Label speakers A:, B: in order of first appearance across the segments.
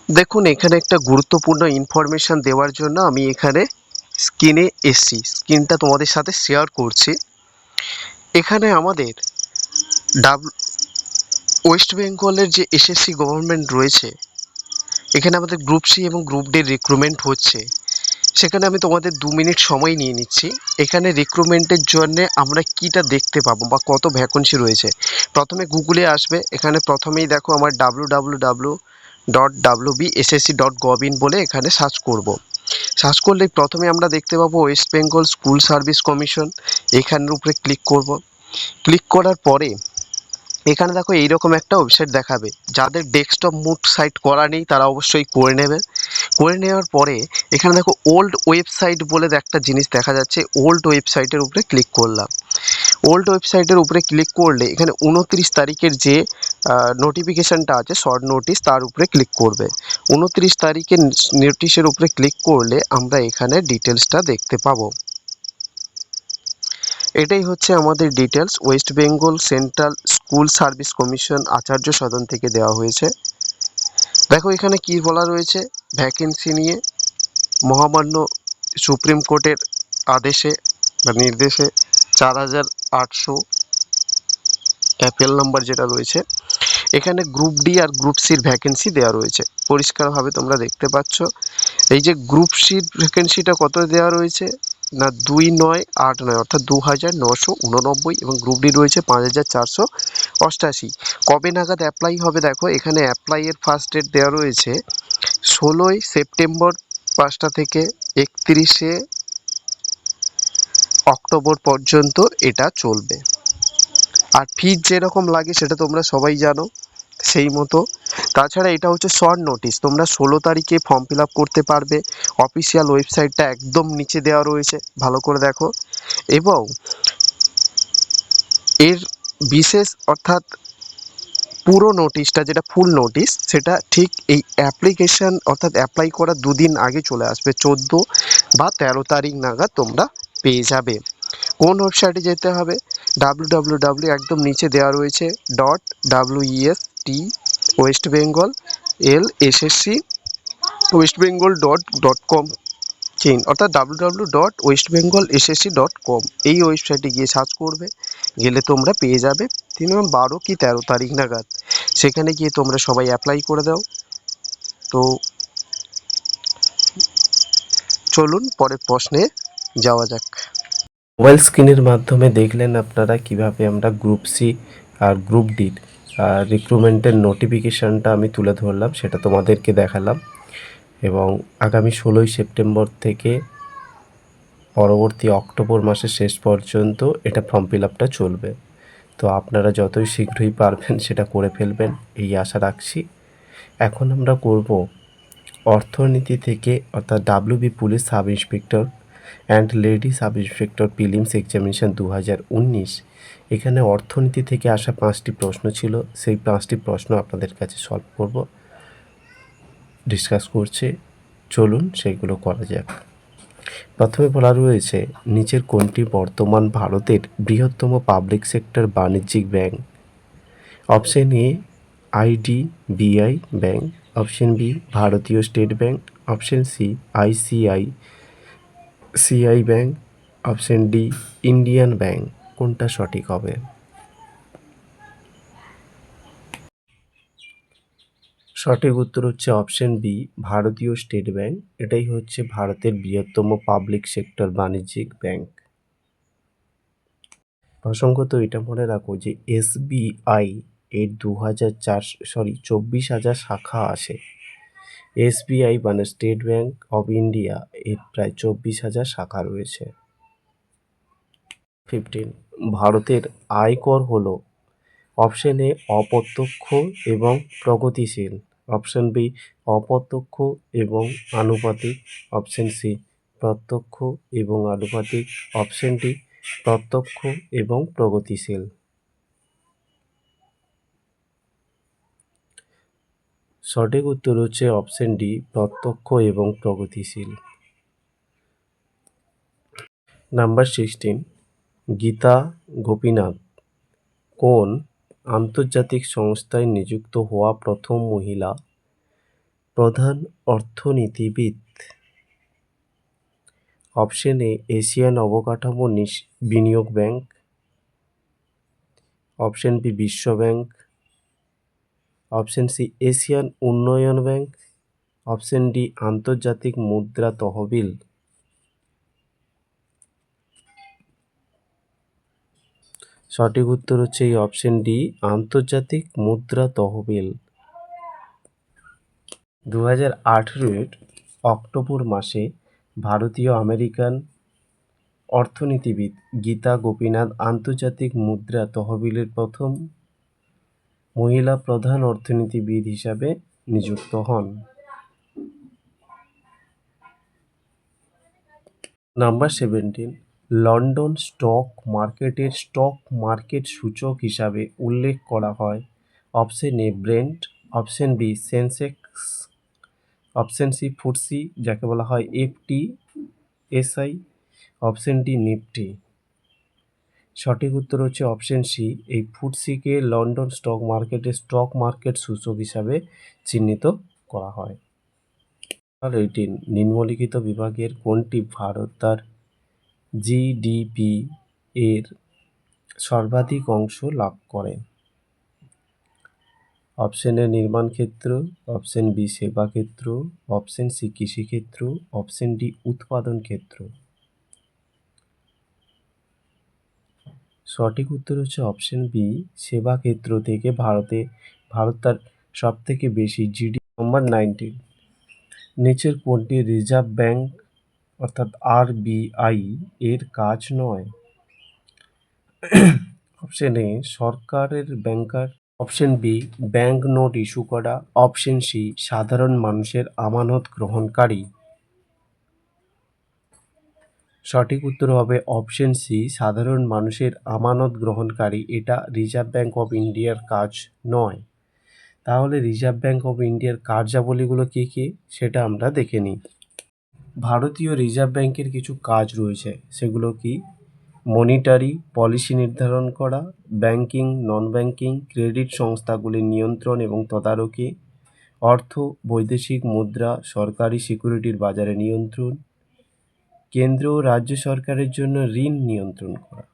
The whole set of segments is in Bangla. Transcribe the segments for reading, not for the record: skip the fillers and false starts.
A: দেখুন, এখানে একটা গুরুত্বপূর্ণ ইনফরমেশন দেওয়ার জন্য আমি এখানে স্ক্রিনে এসছি, স্ক্রিনটা তোমাদের সাথে শেয়ার করছি। এখানে আমাদের ডাব্লু ওয়েস্ট বেঙ্গলের যে এসএসসি গভর্নমেন্ট রয়েছে, এখানে আমাদের গ্রুপ সি এবং গ্রুপ ডি রিক্রুটমেন্ট হচ্ছে। সেখানে আমি তোমাদের 2 মিনিট সময় নিয়ে নিচ্ছি। এখানে রিক্রুটমেন্টের জন্য আমরা কিটা দেখতে পাবো বা কত ভ্যাকেন্সি রয়েছে। প্রথমে গুগলে আসবে, এখানে প্রথমেই দেখো আমার www.wbssc.gov.in বলে এখানে সার্চ করব। সার্চ করলেই প্রথমে আমরা দেখতে পাবো West Bengal school Service commission. এখানের উপরে ক্লিক করব। ক্লিক করার পরে এখানে দেখো এইরকম একটা ওয়েবসাইট দেখাবে। যাদের ডেস্কটপ মুড সাইট করা নেই তারা অবশ্যই করে নেবে। করে নেওয়ার পরে এখানে দেখো ওল্ড ওয়েবসাইট বলে একটা জিনিস দেখা যাচ্ছে। ওল্ড ওয়েবসাইটের উপরে ক্লিক করলাম। ওল্ড ওয়েবসাইটের উপরে ক্লিক করলে এখানে 29 তারিখের যে নোটিফিকেশানটা আছে, শর্ট নোটিশ, তার উপরে ক্লিক করবে। 29 তারিখের নোটিশের উপরে ক্লিক করলে আমরা এখানে ডিটেলসটা দেখতে পাবো। এটাই হচ্ছে আমাদের details. West Bengal Central School Service Commission Acharya Sadan থেকে দেওয়া হয়েছে। দেখো এখানে কি বলা রয়েছে ভ্যাকেন্সি নিয়ে। মহামান্য সুপ্রিম কোর্টের আদেশে বা নির্দেশে 4800 অ্যাপেল নাম্বার যেটা রয়েছে, এখানে গ্রুপ ডি আর গ্রুপ সির ভ্যাকেন্সি দেওয়া রয়েছে। পরিষ্কারভাবে তোমরা দেখতে পাচ্ছ। এই যে গ্রুপ সির ভ্যাকেন্সিটা কত দেওয়া রয়েছে না 2989 অর্থাৎ 2989 এবং গ্রুপ ডি রয়েছে 5488। কবে নাগাদ অ্যাপ্লাই হবে দেখো, এখানে অ্যাপ্লাইয়ের ফার্স্ট ডেট দেওয়া রয়েছে 16ই সেপ্টেম্বর 5টা থেকে 31শে অক্টোবর পর্যন্ত এটা চলবে। আর ফিজ যেরকম লাগে সেটা তোমরা সবাই জানো সেই মতো। তাছাড়া এটা হচ্ছে শর্ট নোটিশ, তোমরা 16 তারিখে ফর্ম ফিল আপ করতে পারবে। অফিসিয়াল ওয়েবসাইটটা একদম নিচে দেওয়া রয়েছে, ভালো করে দেখো। এবং এর বিশেষ অর্থাৎ পুরো নোটিশটা যেটা ফুল নোটিশ, সেটা ঠিক এই অ্যাপ্লিকেশান অর্থাৎ অ্যাপ্লাই করার 2 দিন আগে চলে আসবে। 14 বা 13 তারিখ নাগাদ তোমরা পেয়ে যাবে। কোন ওয়েবসাইটে যেতে হবে? www একদম নিচে দেওয়া রয়েছে .west West Bengal LSSC West Bengal .com chain অর্থাৎ www.westbengalssc.com এই ওয়েবসাইটে গিয়ে সার্চ করবে। গেলে তোমরা পেয়ে যাবে 12 কি 13 তারিখ নাগাদ। সেখানে গিয়ে তোমরা সবাই অ্যাপ্লাই করে দাও। তো চলুন পরের প্রশ্নে যাওয়া যাক।
B: মোবাইল স্ক্রিনের মাধ্যমে দেখলেন আপনারা কিভাবে আমরা গ্রুপ সি আর গ্রুপ ডির রিক্রুটমেন্টের নোটিফিকেশানটা আমি তুলে ধরলাম, সেটা তোমাদেরকে দেখালাম। এবং আগামী 16ই সেপ্টেম্বর থেকে পরবর্তী অক্টোবর মাসের শেষ পর্যন্ত এটা ফর্ম ফিল আপটা চলবে। তো আপনারা যতই শীঘ্রই পারবেন সেটা করে ফেলবেন এই আশা রাখছি। এখন আমরা করব অর্থনীতি থেকে, অর্থাৎ WB police sub inspector and lady sub inspector prelims examination 2019। এখানে অর্থনীতি থেকে আসা 5টি প্রশ্ন ছিল, সেই 5টি প্রশ্ন আপনাদের কাছে সলভ করব, ডিসকাস করছি। চলুন সেইগুলো করা যাক। প্রথমে বলা রয়েছে নিচের কোনটি বর্তমান ভারতের বৃহত্তম পাবলিক সেক্টর বাণিজ্যিক bank? Option A IDBI bank, option B ভারতীয় state bank, option C ICICI bank, option D Indian bank. কোনটা সঠিক হবে? সঠিক উত্তর হচ্ছে অপশন বি ভারতীয় স্টেট ব্যাংক। এটাই হচ্ছে ভারতের বৃহত্তম পাবলিক সেক্টর বাণিজ্যিক ব্যাংক। প্রসঙ্গত এটা মনে রাখো যে SBI এর 24,000 শাখা আছে। SBI মানে স্টেট ব্যাংক অফ ইন্ডিয়া, এর প্রায় 24,000 শাখা রয়েছে। 15 ভারতের আয়কর হলো অপশন এ অপ্রত্যক্ষ এবং প্রগতিশীল, অপশন বি অপ্রত্যক্ষ এবং আনুপাতিক, অপশন সি প্রত্যক্ষ এবং আনুপাতিক, অপশন ডি প্রত্যক্ষ এবং প্রগতিশীল। সঠিক উত্তর হচ্ছে অপশন ডি প্রত্যক্ষ এবং প্রগতিশীল। নাম্বার 16 গীতা গোপীনাথ কোন আন্তর্জাতিক সংস্থায় নিযুক্ত হওয়া প্রথম মহিলা প্রধান অর্থনীতিবিদ। অপশন এ এশিয়ান অবকাঠামো বিনিয়োগ ব্যাংক, অপশন বি বিশ্ব ব্যাংক, অপশন সি এশিয়ান উন্নয়ন ব্যাংক, অপশন ডি আন্তর্জাতিক মুদ্রা তহবিল। সঠিক উত্তর হচ্ছে এই অপশন ডি আন্তর্জাতিক মুদ্রা তহবিল। 2018 অক্টোবর মাসে ভারতীয় আমেরিকান অর্থনীতিবিদ গীতা গোপীনাথ আন্তর্জাতিক মুদ্রা তহবিলের প্রথম মহিলা প্রধান অর্থনীতিবিদ হিসাবে নিযুক্ত হন। নাম্বার 17, লন্ডন স্টক মার্কেটের স্টক মার্কেট সূচক হিসাবে উল্লেখ করা হয়। Option A Brent, option B Sensex, option C FTSE যাকে বলা হয় FTSI, অপশন ডি নিফটি। সঠিক উত্তর হচ্ছে অপশন সি, এই ফুটসিকে লন্ডন স্টক মার্কেট সূচক হিসাবে চিহ্নিত করা হয়। 18, নিম্নলিখিত বিভাগের কোনটি ভারত তার জিডিপি এর সর্বাধিক অংশ লাভ করে? অপশন এ নির্মাণ ক্ষেত্র, অপশন বি সেবা ক্ষেত্র, অপশন সি কৃষিক্ষেত্র, অপশন ডি উৎপাদন ক্ষেত্র। সঠিক উত্তর হচ্ছে অপশন বি সেবা ক্ষেত্র থেকে ভারত তার সব থেকে বেশি জিডিপি। নাম্বার 19, নিচের কোনটি রিজার্ভ ব্যাংক অর্থাৎ RBI এর কাজ নয়? অপশন এ সরকারের banker, option B bank note issue করা, অপশন সি সাধারণ মানুষের আমানত গ্রহণকারী। সঠিক উত্তর হবে অপশন সি সাধারণ মানুষের আমানত গ্রহণকারী। এটা রিজার্ভ ব্যাংক অফ ইন্ডিয়ার কাজ নয়। তাহলে রিজার্ভ ব্যাংক অফ ইন্ডিয়ার কার্যাবলীগুলো কী কী সেটা আমরা দেখে নিই। ভারতীয় রিজার্ভ ব্যাংকের কিছু কাজ রয়েছে, সেগুলো কি? মনিটারি পলিসি নির্ধারণ করা, ব্যাংকিং নন ব্যাংকিং ক্রেডিট সংস্থাগুলির নিয়ন্ত্রণ এবং তদারকি, অর্থ বৈদেশিক মুদ্রা সরকারি সিকিউরিটির বাজারে নিয়ন্ত্রণ, কেন্দ্র ও রাজ্য সরকারের জন্য ঋণ নিয়ন্ত্রণ করা,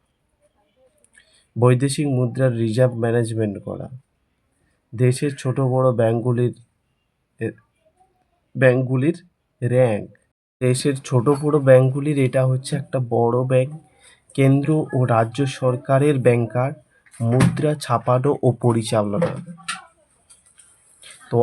B: বৈদেশিক মুদ্রার রিজার্ভ ম্যানেজমেন্ট করা, দেশের ছোট বড় ব্যাংকগুলির র্যাঙ্ক। দেশের ছোট বড় ব্যাংকগুলির এটা হচ্ছে একটা বড় ব্যাংক। কেন্দ্র ও রাজ্য সরকারের ব্যাংকার, মুদ্রা ছাপানো ও পরিচালনা। তো